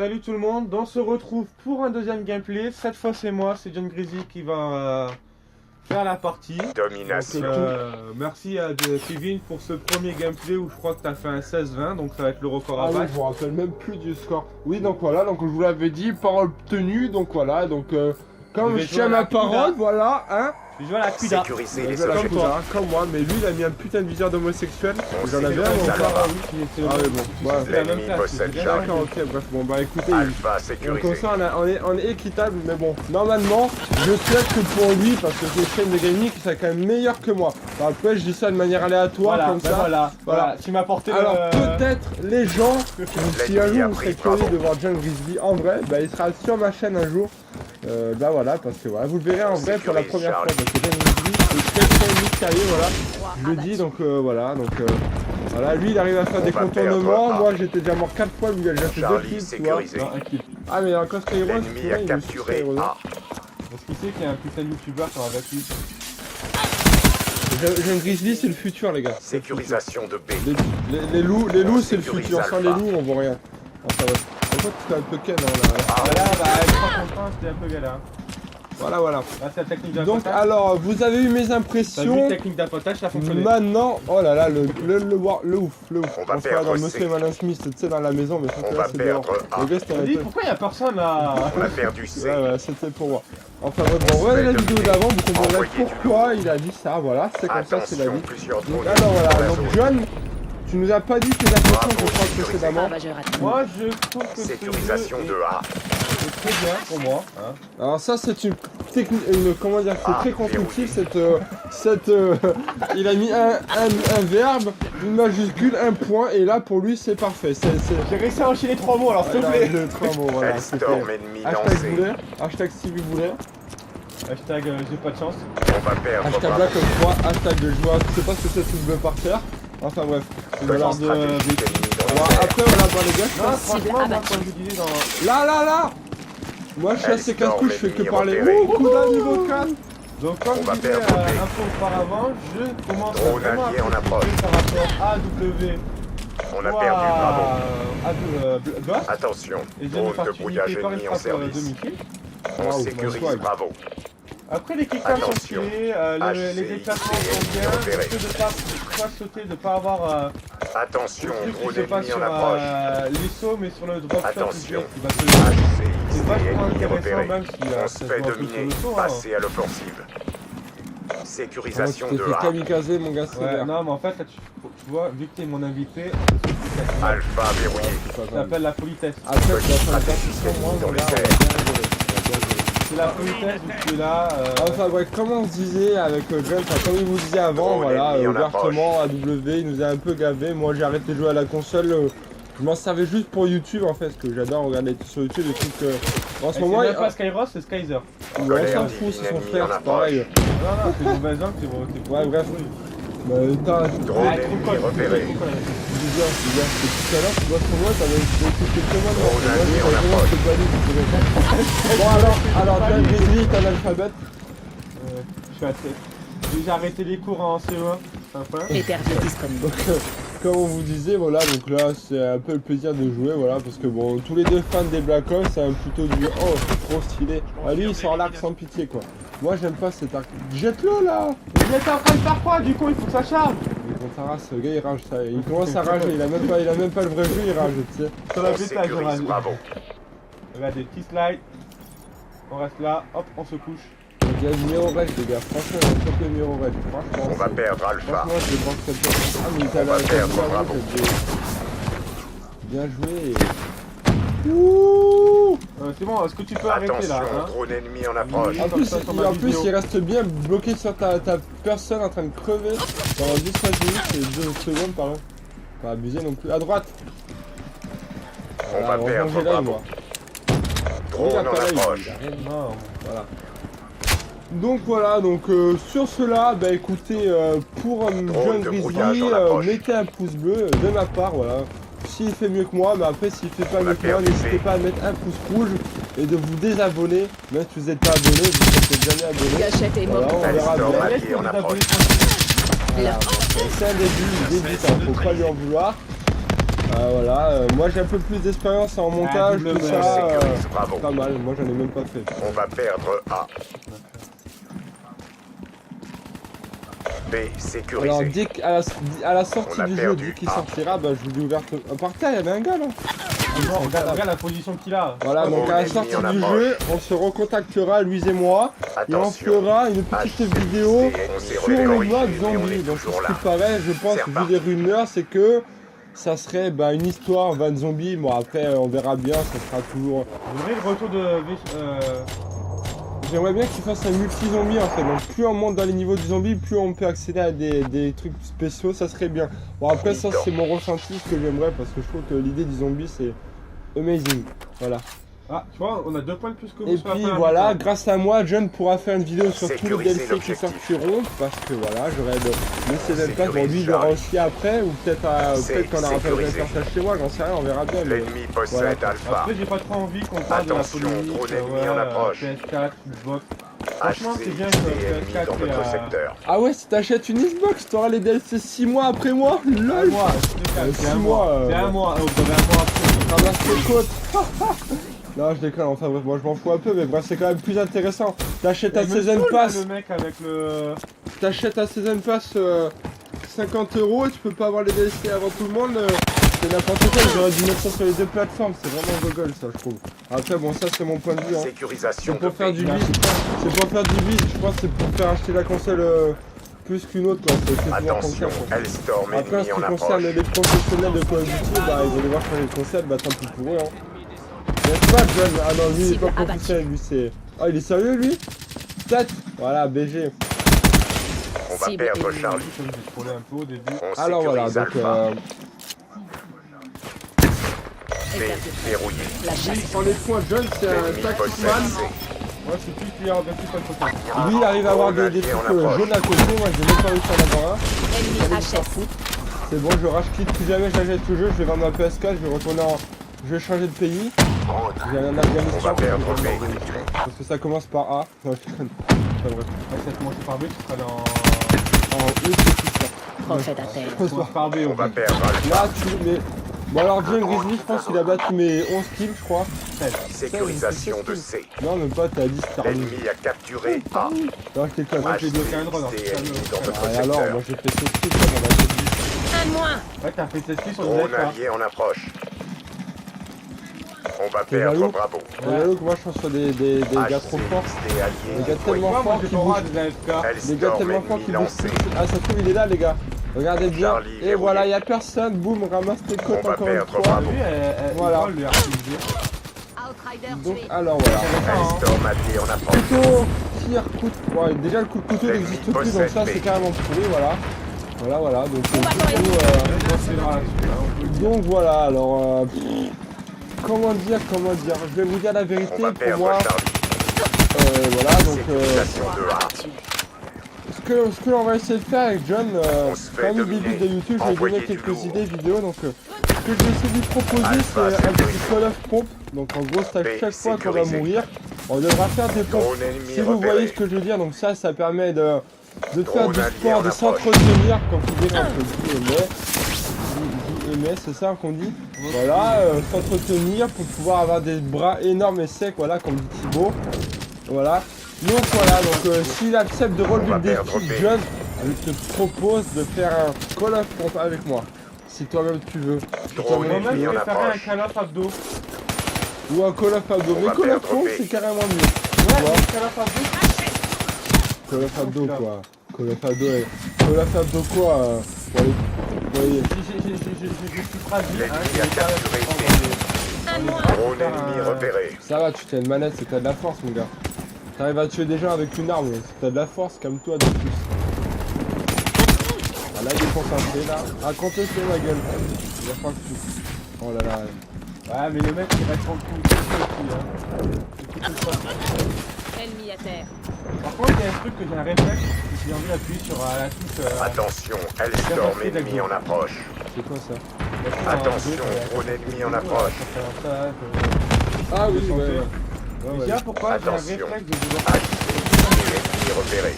Salut tout le monde, on se retrouve pour un deuxième gameplay. Cette fois c'est moi, c'est John Grizzly qui va faire la partie. Domination. Donc, merci à Kevin pour ce premier gameplay où je crois que tu as fait un 16-20, donc ça va être le record à oui, battre. je me rappelle même plus du score. Oui, donc voilà, donc je vous l'avais dit, parole tenue, donc voilà, donc comme je tiens ma parole, voilà, hein. Je joue à la cuida. Sécuriser les Comme objets. toi, comme moi, mais lui il a mis un putain de viseur d'homosexuel. On J'en sait avais que un, ça on va. part. C'est Ah oui, bon, voilà. la même L'ennemi place, possède c'est bien. Charlie. D'accord, ok, bref, bon bah écoutez, Alpha donc, sécurisé. comme ça on est équitable, mais bon, normalement, je souhaite que pour lui, parce que c'est une chaîne de gaming qui soit quand même meilleur que moi. Enfin, après, je dis ça de manière aléatoire, Voilà, comme ben ça. voilà, tu m'as porté Alors peut-être les gens, si un L'ennemi jour a vous serez pris, curieux bravo. de voir John Grizzly en vrai, bah il sera sur ma chaîne un jour. Bah voilà, parce que voilà, vous le verrez en vrai pour la Sécurise, première fois, Charlie. parce que John Grizzly est quelqu'un de mystérieux, voilà. Je le dis, donc voilà, donc voilà, lui il arrive à faire On des va contournements, perdre. moi j'étais déjà mort 4 fois, lui il a déjà fait 2 Charlie kills, tu vois. sécurisé. Non, un kill. Ah mais encore Skyros, L'ennemi a capturé A. Parce qu'il sait qu'il y a un putain de youtubeur qui va avec lui. John Grizzly c'est le futur les gars. Sécurisation de B. Les loups On c'est le sécurise futur, sans les Alpha. loups on voit rien. Enfin ouais. Pourquoi tu fais un peu ken hein, là. A. Voilà, bah avec 3 contre 1 c'était un peu galère. Voilà. Là c'est la technique Donc d'appotage. alors, vous avez eu mes T'as vu impressions. la technique d'appotage, ça a fonctionné. Maintenant, oh là là, le ouf. On va se regarde dans perdre Monsieur C. et Madame Smith, tu sais, dans la maison, mais On sauf que va là, c'est dehors. perdre A. Le gars, c'était un Dis, peu... pourquoi y a personne là? On a perdu C. Ouais, c'était pour moi. Enfin, bon, regardez la vidéo d'avant, vous comprendrez Envoyez du pourquoi il a dit ça, voilà, c'est comme ça, c'est la Attention, vie. plusieurs Donc, drones alors voilà, dans la donc zone. John, tu nous as pas dit tes impressions Bravo, qu'on croit sécurisé. précédemment. Moi je trouve que Sécurisation ce jeu de A. est très bien pour moi. Hein. Alors ça c'est une technique, comment dire, c'est Ah, très constructif verrouillé. il a mis un verbe, une majuscule, un point et là pour lui c'est parfait. J'ai réussi à enchaîner 3 mots alors s'il te plaît. Le 3 mots, voilà. C'était Hellstorm ennemi hashtag lancé. voulait, hashtag Stevie voulait, Hashtag j'ai pas de chance. On va perdre hashtag Bravo. black comme 3, hashtag je vois, je sais pas ce que c'est ce bleu par terre. Enfin bref, c'est Petite voilà. stratégie ennemi dans Alors, les airs. après voilà bon les gars, je Non pense- franchement moi comme je disais dans... là moi je suis assez Hellstorm casse-couille, je fais que ennemi parler. repéré. Oh, coup d'un niveau 4. Donc comme On je va disais perdre B. un peu auparavant, je commence Drone à vraiment allié en apprécier approche. par rapport à W. On a perdu Bravo. Ghost. Attention, Et j'ai une drone de opportunité brouillage par une ennemi en frappe de service. demi-kill. On Wow, sécurise swag. Bravo. Après les kickbacks sont Attention. stylés, les HCI, déplacements sont bien, repéré. le fait de pas sauter, de pas avoir Attention, le truc drone qui se passe ennemi sur en approche. l'ISO mais sur le drop shot Attention. qui va se... HCI, C'est vachement ennemi intéressant repéré. même si On ça se se fait voit un peu sur dominer. le saut, hein. Passer à l'offensive. Comment tu Sécurisation t'es de fait A. kamikaze mon gars, c'est Ouais, bien. non mais en fait là tu vois, vu que t'es mon invité, Alpha verrouillé. ça s'appelle la politesse. Après, tu vas faire un Stratégie test sur moi, ennemi dans mon les gars, airs. C'est la politesse où tu es là, Enfin bref, comme on se disait avec John, enfin, comme il vous disait avant, Drone voilà, ennemi en ouvertement, AW, il nous a un peu gavé. Moi j'ai arrêté de jouer à la console, je m'en servais juste pour YouTube en fait, parce que j'adore regarder sur YouTube des trucs en ce c'est moment, même pas Skyros, c'est Skyzer. on Colère s'en fout, c'est son ennemi frère, en c'est pareil. Non, non, c'est une mauvaise langue, t'es Ouais, bref. Bah, t'as, Drone Ah, trop ennemi conne, repéré. trop conne. c'est bien, c'est tout à l'heure, tu vois trop loin, t'avais quelques mois, Drone ennemi en approche. Bon alors John Grizzly, t'as l'alphabet. Je suis assez... J'ai arrêté les cours en CE1, sympa. Hébergeur disponible. Donc, comme on vous disait, voilà, donc là c'est un peu le plaisir de jouer, voilà, parce que bon, tous les deux fans des Black Ops, c'est un plutôt du oh, c'est trop stylé. Ah, lui il sort l'arc sans pitié quoi. Moi j'aime pas cet arc. Jette-le là. Mais t'es en train de faire quoi du coup, il faut que ça charge. Mais quand ça rase, le gars il rage, ça, il commence à rager, il a même pas le vrai jeu, il rage, tu sais. Sur la On bêta, je sécurise rase. Bravo. Regardez, petit slide. On reste là, hop, on se couche. Donc il y a le Miro Red les gars, franchement on va choper le Miro Red, franchement. On va c'est- perdre Alpha. Franchement je pense que c'est ah mais t'as On va la perdre, t'as bravo. bien joué. Ouh. C'est bon, est-ce que tu peux arrêter là Attention, hein? drone ennemi en approche. En Comme plus, ça, sur ma en plus, vidéo. il reste bien bloqué sur ta personne en train de crever pendant 10 minutes et 2 secondes, pardon. Pas abuser non plus. À droite. On va Voilà, perdre ranger là, Bravo. moi. Oui, Drone en pareil, approche. il a rien. Non, Voilà. Donc voilà, donc sur cela, bah écoutez, pour John de Grizzly, brouillage en approche. mettez un pouce bleu de ma part, voilà. S'il fait mieux que moi, mais après s'il fait pas On a mieux que moi, perdu n'hésitez C. pas à mettre un pouce rouge et de vous désabonner, même si vous n'êtes pas abonné, vous ne serez jamais abonné. Gâchette est Voilà, mort. on verra Hellstorm bien. allié en approche. Voilà, c'est un début, il débute, hein, faut pas lui en vouloir. Voilà, moi j'ai un peu plus d'expérience en montage, double tout belle. ça. Sécurise Bravo. Pas mal, moi j'en ai même pas fait. On va perdre A. B Alors sécurisé. dès qu'à la sortie On a du jeu, perdu. dès qu'il sortira, bah je vous l'ai ouvert. Par terre, il y avait un gars là. Regarde la position qu'il a. Voilà, donc à la ennemi sortie en du approche. jeu, on se recontactera, lui et moi, et on Attention. fera une petite vidéo On s'est sur le recorrigé, mode mais on zombie. est Donc ce toujours qui là. paraît, je pense, C'est vu reparti. les rumeurs, c'est que ça serait une histoire en van zombie. Bon après, on verra bien, ça sera toujours... Vous voulez le retour de... J'aimerais bien qu'il fasse un multi-zombie en fait, donc plus on monte dans les niveaux du zombie, plus on peut accéder à des trucs spéciaux, ça serait bien. Bon après ça c'est mon ressenti, ce que j'aimerais, parce que je trouve que l'idée du zombie c'est amazing, voilà. Ah, tu vois, on a 2 points de plus que vous. Et sur la puis première voilà, mi-temps. grâce à moi, John pourra faire une vidéo sur tous les Sécuriser DLC qui l'objectif. sortiront, parce que voilà, j'aurai le Seven Pass, bon Sécurise lui il aura Charlie. aussi après, ou peut-être qu'on aura pas besoin de faire ça chez moi, j'en sais rien, on verra bien. Mais... L'ennemi possède Voilà. Alpha. Après, j'ai pas trop envie qu'on parle de la Attention, police, drone ennemi en approche. PS4, Xbox. Franchement, HC c'est bien et que ennemi PS4 dans notre secteur. Ah ouais, si t'achètes une Xbox, t'auras les DLC 6 mois après moi, Un lol. mois, c'est 6 un mois, mois. C'est un mois, vous avez un mois après. Ramasse tes côtes. Non, je déconne, enfin bref, moi je m'en fous un peu, mais bref, c'est quand même plus intéressant. T'achètes ta Il me Season saoule, Pass, le mec avec le... t'achètes ta Season Pass 50 € et tu peux pas avoir les DLC avant tout le monde. C'est n'importe quoi, j'aurais dû mettre ça sur les deux plateformes, c'est vraiment gogol ça, je trouve. Après, bon, ça c'est mon point de vue. Hein. Sécurisation C'est pour de faire du B. bise, c'est pour faire du bise, je pense que c'est pour faire acheter la console plus qu'une autre, quoi. C'est toujours comme ça, Attention, quoi. Hellstorm Après, en ce ennemi en qui concerne approche. les professionnels de Call of Duty, bah ils vont devoir changer de concept, bah tant pis pour eux, hein. N'est-ce pas, John? Ah non, lui il est pas professionnel, lui c'est... Oh, il est sérieux, lui? Peut-être. Voilà, BG. On va Cible perdre éliminée. Charlie. J'ai scrollé un peu au début. On Alors voilà, sécurise donc Alpha. B verrouillé. La chasse est sur les points, John c'est un L'ennemi tacticman. possède C. Moi, c'est plus qu'il y a un peu plus pas de côté. Lui il arrive à avoir des Grenadier trucs en approche. jaunes à côté, moi j'ai même pas réussi à en avoir un. ennemi HS. C'est bon, je rage quitte, si jamais j'achète ce jeu, je vais vendre ma PS4, je vais retourner en... Je vais changer de pays. J'ai un On Afghanistan. va perdre B. Parce que ça commence par A. Ouais, je déconne. Enfin bref. Ouais, ça commence par B, tu seras dans... En E, c'est tout ça. Prophète à terre. Ça commence par B, On au va B. perdre Alpha. Là, tu... Mais... Bon alors, John Grizzly, je pense qu'il a battu mes 11 kills, je crois. Sécurisation de C. Non, même pas, t'as 10 stars. L'ennemi a capturé A. Non, je déconne. j'ai bloqué un drone, alors, HC c'est ennemi ça, dans notre Ah, et alors, secteur. moi j'ai fait 16 kills, ça va être 10. Un de moins. Ouais, t'as fait tester sur le Drone deck, là. allié en approche. On va T'es perdre jaloux? Bravo. C'est jaloux que moi je pense sur des gars trop forts. Des Des alliés gars tellement Moi, forts j'ai qui pas le droit bougent. des AFK. Des gars Hellstorm tellement forts ennemi qui bougent. lancé. Ah, ça se trouve, il est là, les gars. Regardez bien. Charlie Et verrouillé. voilà, y'a personne. Boum, ramasse tes côtes On va encore une perdre fois. Bravo. Lui, elle Voilà. vole, lui, RPG. Outrider Donc, tué. alors voilà. Hellstorm allié en approche. Couteau, tir, coup de... Ouais, déjà le coup de couteau L'ennemi n'existe plus, donc possède ça B. c'est carrément pourri, voilà. Voilà, donc On va dans les du coup, C'est dans la suite, hein, on peut le dire. donc voilà, alors... comment dire, je vais vous dire la vérité, On va pour perdre moi, Charlie. voilà, donc Sécurisation de A. Tué. ce que l'on va essayer de faire avec John, On se fait comme le dominer. début de YouTube, je vais lui Envoyez donner du quelques lourd. idées vidéo, donc ce que je vais essayer de lui proposer, Alpha c'est un petit sécurisé. Call of pompe, donc en gros, c'est à B chaque fois qu'on va sécurisé. mourir, on devra faire des pompes. Drone ennemi Si vous voyez repéré. ce que je veux dire, donc ça permet de faire Drone du allié sport, en de approche. s'entretenir, comme vous dirait entre guillemets, c'est ça qu'on dit. Voilà, s'entretenir pour pouvoir avoir des bras énormes et secs, voilà, comme dit Thibaut. Voilà. Donc voilà, donc s'il accepte de relever On va le défi, perdre B. John, je te propose de faire un Call of pompe avec moi. Si toi-même tu veux. Si Drone toi-même Moi-même, tu je en veux. préférais un approche. Call of abdo. Ou un Call of abdo. On Mais va Call of perdre pompe, B. c'est carrément mieux. Ouais, Ouais. un Call of abdo. Call of abdo quoi. Call of abdo, Call of abdo quoi pour les... Je suis fragile, hein. L'ennemi je a vais pas capturé rester B. Un de moins. Drone ennemi repéré. Ça va, tu t'as une manette, c'est que t'as de la force mon gars. T'arrives à tuer des gens avec une arme, si t'as de la force, calme-toi de plus. Ah là il est concentré là. Raconte-le c'est ma gueule. Il va falloir que tu... Oh là là. Ouais, mais le mec, il reste en coup. Ennemi à terre. Par contre, il y a un truc que j'ai un réflexe, c'est que j'ai envie d'appuyer sur la touche. Attention, Hellstorm ennemi en approche. C'est quoi ça? Attention, drone ennemi en approche. Ah oui, Je ouais. sentais. Ouais, ouais. Déjà, pourquoi j'ai un Attention. réflexe de vouloir... HC ennemi repéré.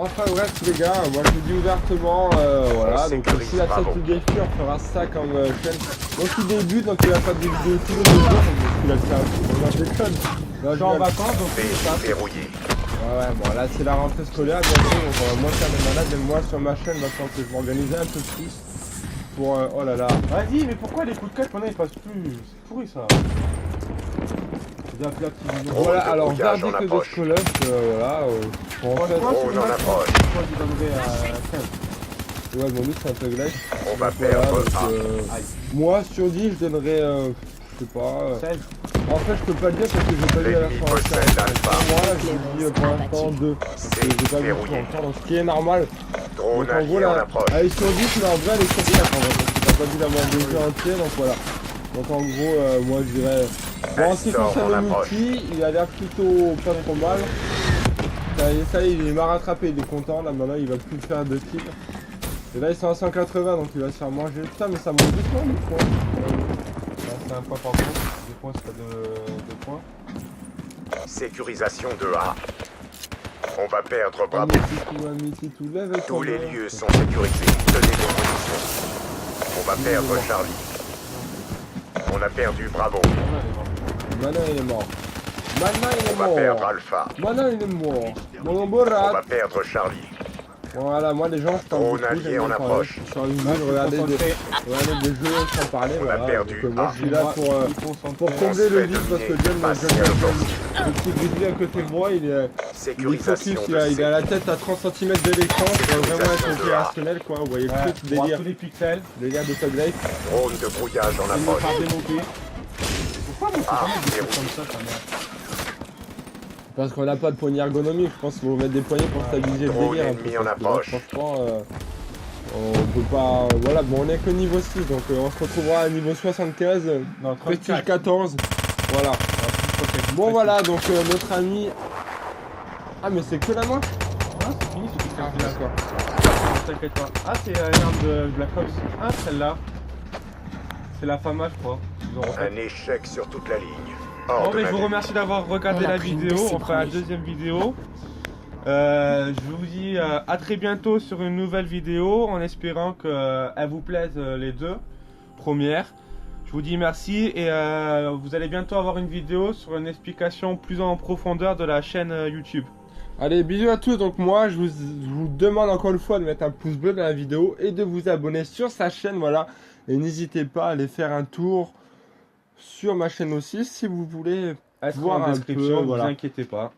Enfin bref les gars, moi je vous dis ouvertement, voilà, donc si la chaîne tout défi, on fera ça comme chaîne. Donc il débute, donc il n'y a pas de vidéo tous les 2 jours, donc il a fait un peu, on déconne. Je suis en vacances, donc c'est ça. Verrouillé. Ouais, bon là c'est la rentrée scolaire bientôt, donc on va moins faire des malades, même moi sur ma chaîne maintenant que je vais m'organiser un peu plus pour... oh là là. Vas-y, mais pourquoi les coups de cache maintenant ils passent plus? C'est pourri ça. Voilà, alors verdict de ce call up, voilà, bon, en fait, On en approche. Moi je donnerais à 15. ouais bon lui c'est un peu glace. On va Voilà, perdre donc, A. moi sur 10 je donnerais, je sais pas, 16. en fait je peux pas le dire parce que j'ai pas vu à la L'ennemi fin. possède Alpha. Moi je dis pour l'instant 2, C'est j'ai pas vu verrouillé. encore, donc ce qui est normal. Drone Donc en gros allié en là, approche. elle est sur 10 mais en vrai elle est sur 4 en vrai, parce que t'as pas dû l'avoir deux jeux entiers donc voilà. Donc en gros moi je dirais... Bon en ce qui concerne le multi, il a l'air plutôt pas trop mal. Ça y est, il m'a rattrapé, il est content, là maintenant il va plus faire de kills. Et là ils sont à 180 donc il va se faire manger. Putain mais ça monte doucement les points. Là c'est un point par contre. 2 points c'est pas 2 points. Sécurisation de A. On va perdre Ah, Bravo. Tous les lieux sont sécurisés. Tenez vos positions. On va perdre Charlie. On a perdu Bravo. Maintenant il est mort. Maintenant il On est va perdre mort. Alpha. Maintenant il est mort. Mon On borat. va perdre Charlie. Voilà, moi les gens je parle Drone beaucoup, allié j'aime en bien parler. approche. Sur une ville, regardez des jeux sans parler, On a voilà. perdu. Donc, moi je suis là pour On combler se le fait vide parce que dominer. John, Patient offensif. le petit grizzly à côté de moi, il est focus, Sécurisation il de a C. la tête à 30 cm de l'écran, il doit vraiment être opérationnel quoi, vous voyez le Ouais, truc, on voit délire, tous les pixels. délire de Tug Life. Drone de brouillage en Il me approche. faire démonter. Pourquoi vous Ah, faites des verrouillé. trucs comme ça, ta mère? Parce qu'on n'a pas de poignée ergonomique, je pense qu'il faut mettre des poignées pour stabiliser le Drone délire. un ennemi peu, en parce que là, approche. franchement, on peut pas... Voilà, bon on est que niveau 6, donc on se retrouvera à niveau 75, Non, prestige 34. 14, voilà. Bon voilà, donc notre ami... Ah mais c'est que la main. Ah, c'est fini, c'est Ah fini. d'accord. T'inquiète pas. Ah, c'est l'arme de Black Ops 1, celle-là. C'est la Fama, je crois. Ils ont refait. Un échec sur toute la ligne. Bon, Hors de mais je ma vous vue. remercie d'avoir regardé On a la pris une vidéo. de ses On fera la premiers. deuxième vidéo. Je vous dis à très bientôt sur une nouvelle vidéo en espérant qu'elle vous plaise les deux premières. Je vous dis merci et vous allez bientôt avoir une vidéo sur une explication plus en profondeur de la chaîne YouTube. Allez, bisous à tous. Donc moi, je vous demande encore une fois de mettre un pouce bleu dans la vidéo et de vous abonner sur sa chaîne, voilà. Et n'hésitez pas à aller faire un tour sur ma chaîne aussi si vous voulez Elle sera voir en un description, peu, ne voilà. vous inquiétez pas.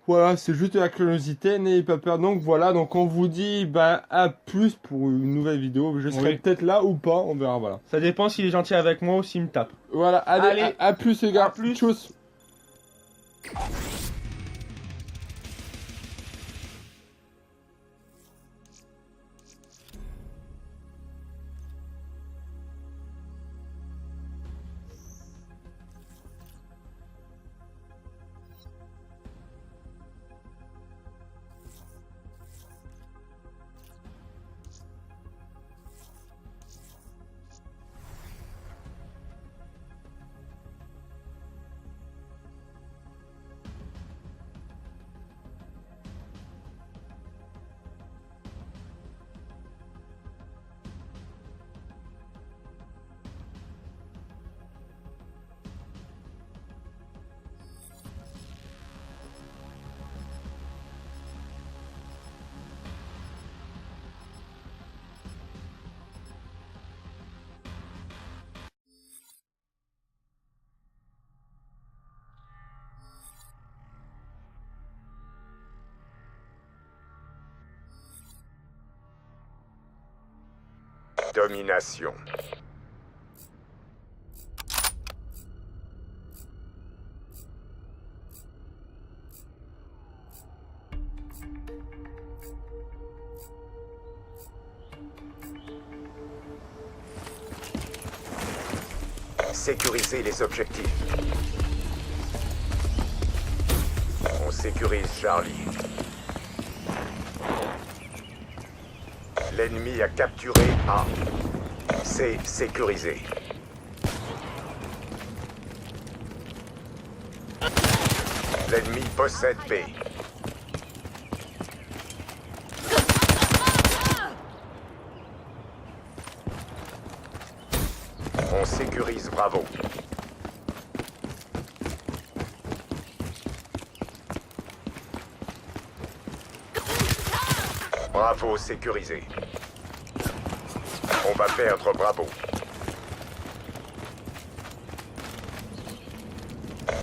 Voilà, c'est juste de la curiosité, n'ayez pas peur. Donc voilà, donc on vous dit à plus pour une nouvelle vidéo. Je serai Oui. peut-être là ou pas, on verra, voilà. Ça dépend s'il est gentil avec moi ou s'il me tape. Voilà, allez, Allez, à plus les gars. à plus. Tchuss. Domination. Sécuriser les objectifs. On sécurise Charlie. L'ennemi a capturé A. C'est sécurisé. L'ennemi possède B. On sécurise Bravo. Bravo sécurisé. On va perdre Bravo.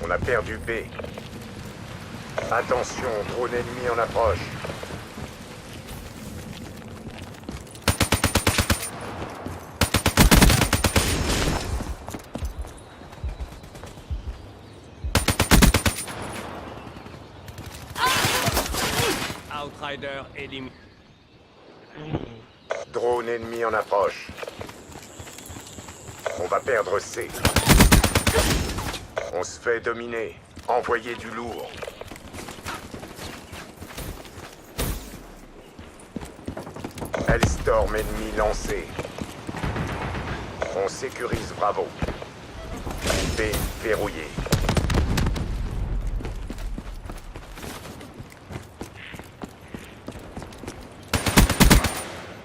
On a perdu B. Attention, drone ennemi en approche. Outrider éliminé. Drone ennemi en approche. On va perdre C. On se fait dominer. Envoyez du lourd. Hellstorm ennemi lancé. On sécurise Bravo. B verrouillé.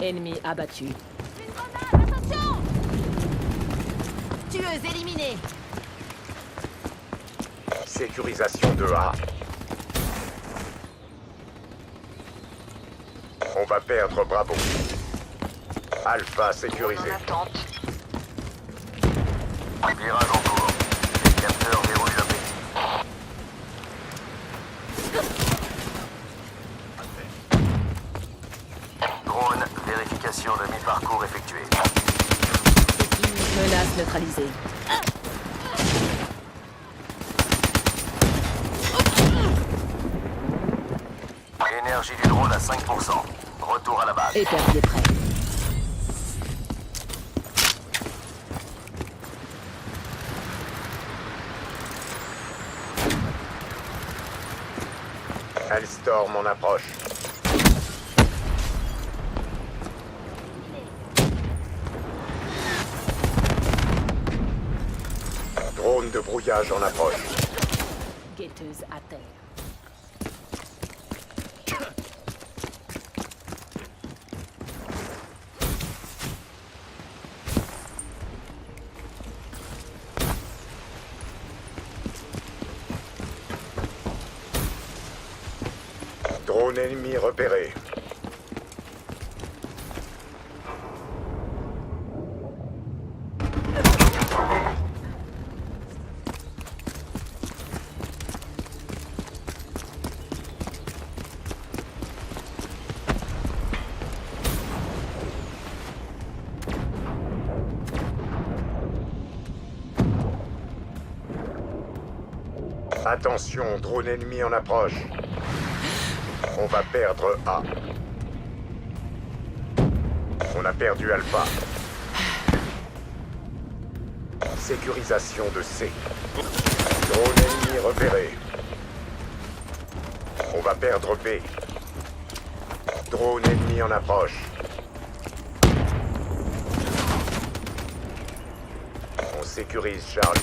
Ennemi abattu. Une grenade, attention! Tueuse éliminée. Sécurisation de A. On va perdre Bravo. Alpha sécurisé. Virage en cours. Les capteurs verrouillent la paix. Drone, vérification de mi-parcours effectuée. C'est fini. Menace neutralisée. Énergie du drone à 5%. Retour à la base. Épervier prêt. Hellstorm en approche. Drone de brouillage en approche. Guetteuse à terre. Drone ennemi repéré. Attention, drone ennemi en approche. On va perdre A. On a perdu Alpha. Sécurisation de C. Drone ennemi repéré. On va perdre B. Drone ennemi en approche. On sécurise Charlie.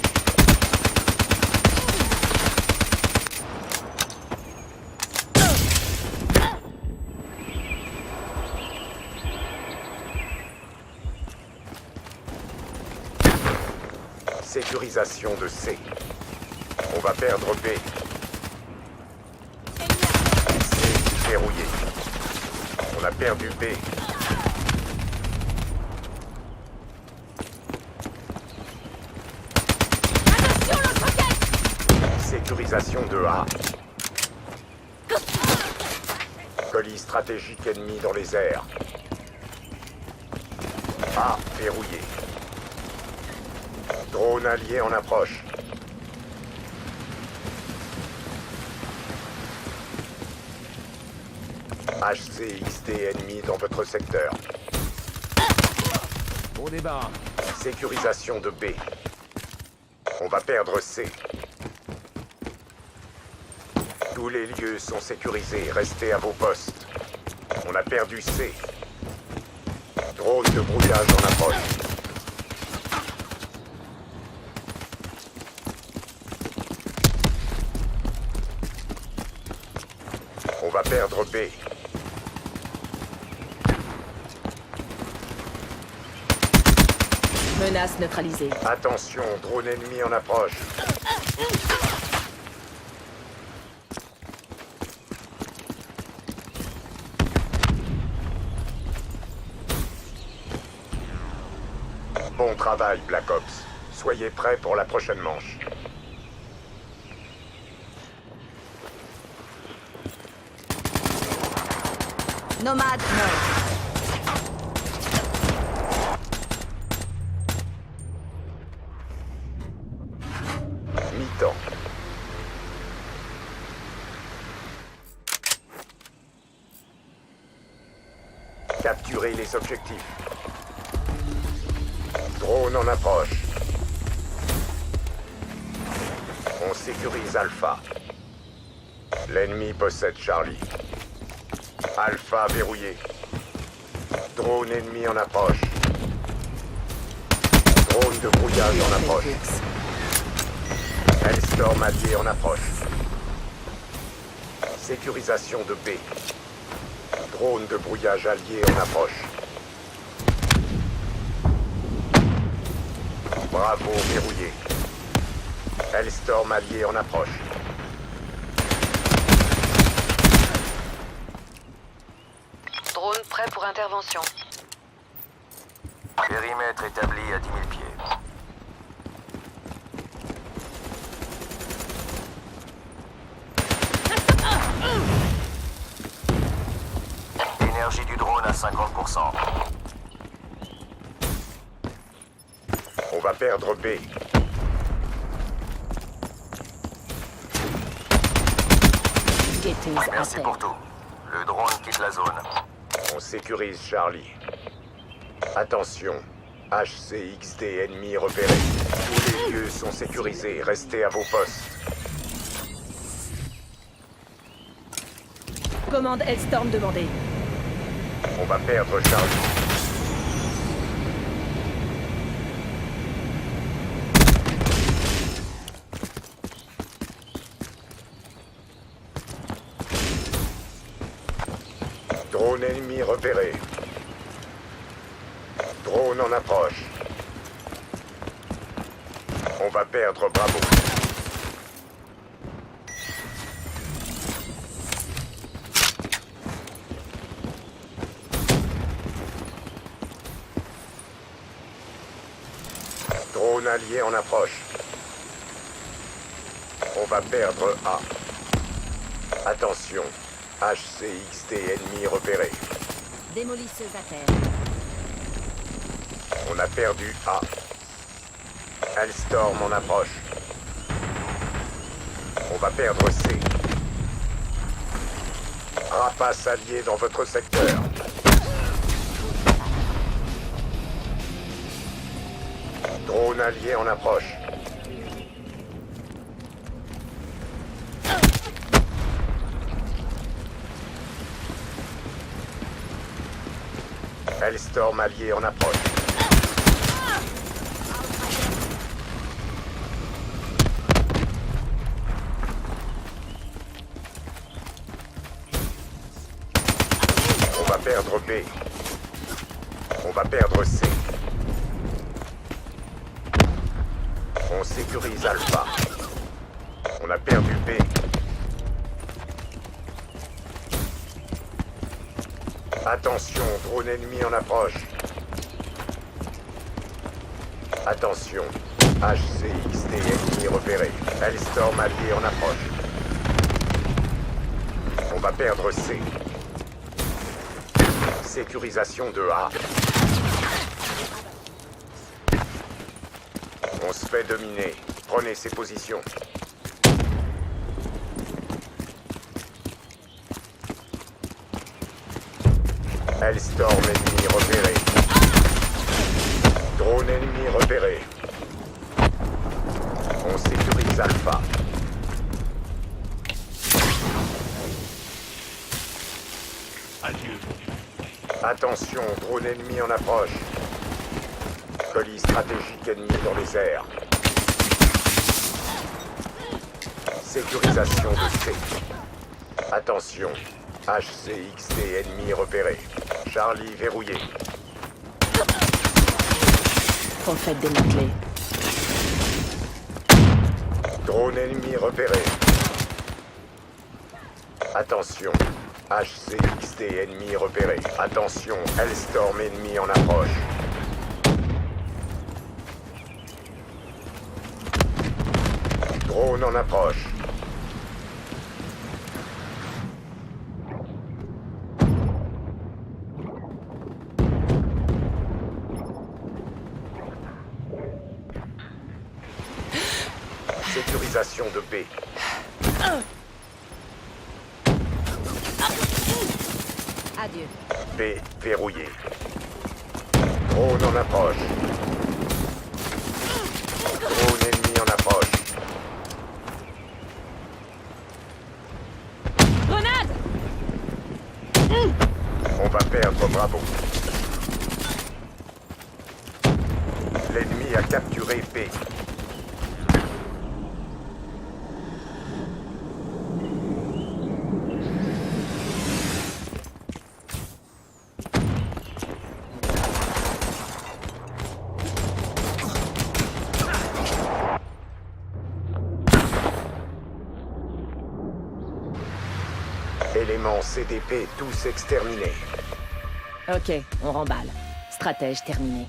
Sécurisation de C. On va perdre B. C verrouillé. On a perdu B. Attention, l'autre roquette! Sécurisation de A. Colis stratégique ennemi dans les airs. A verrouillé. Drone allié en approche. HCXD ennemi dans votre secteur. Au débat. Sécurisation de B. On va perdre C. Tous les lieux sont sécurisés. Restez à vos postes. On a perdu C. Drone de brouillage en approche. On va perdre B. Menace neutralisée. Attention, drone ennemi en approche. Bon travail, Black Ops. Soyez prêts pour la prochaine manche. Nomade mort. Mi-temps. Capturez les objectifs. Drone en approche. On sécurise Alpha. L'ennemi possède Charlie. Alpha verrouillé. Drone ennemi en approche. Drone de brouillage en approche. Hellstorm allié en approche. Sécurisation de B. Drone de brouillage allié en approche. Bravo verrouillé. Hellstorm allié en approche. Drone prêt pour intervention. Périmètre établi à 10 000 pieds. Énergie du drone à 50%. On va perdre B. Guetteuse à Merci terre. pour tout. Le drone quitte la zone. On sécurise Charlie. Attention. HCXD ennemi repéré. Tous les lieux sont sécurisés. Restez à vos postes. Commande Hellstorm demandée. On va perdre Charlie. Drone ennemi repéré. Drone en approche. On va perdre Bravo. Drone allié en approche. On va perdre A. Attention. HCXD ennemi repéré. Démolisseuse à terre. On a perdu A. Hellstorm en approche. On va perdre C. Rapace allié dans votre secteur. Drone allié en approche. Hellstorm allié en approche. On va perdre B. On va perdre C. On sécurise Alpha. On a perdu B. Attention, drone ennemi en approche. Attention, HCXD ennemi repéré. Hellstorm allié en approche. On va perdre C. Sécurisation de A. On se fait dominer. Prenez ces positions. Hellstorm ennemi repéré. Drone ennemi repéré. On sécurise Alpha. Adieu. Attention, drone ennemi en approche. Colis stratégique ennemi dans les airs. Sécurisation de C. Attention, HCXD ennemi repéré. Charlie verrouillé. Prophète démantelé. Drone ennemi repéré. Attention. HCXD ennemi repéré. Attention. Hellstorm ennemi en approche. Drone en approche. Sécurisation de B. Adieu. B verrouillé. Drone en approche. Drone ennemi en approche. Grenade! On va perdre Bravo. L'ennemi a capturé B. Éléments CDP tous exterminés. Ok, on remballe. Stratège terminé.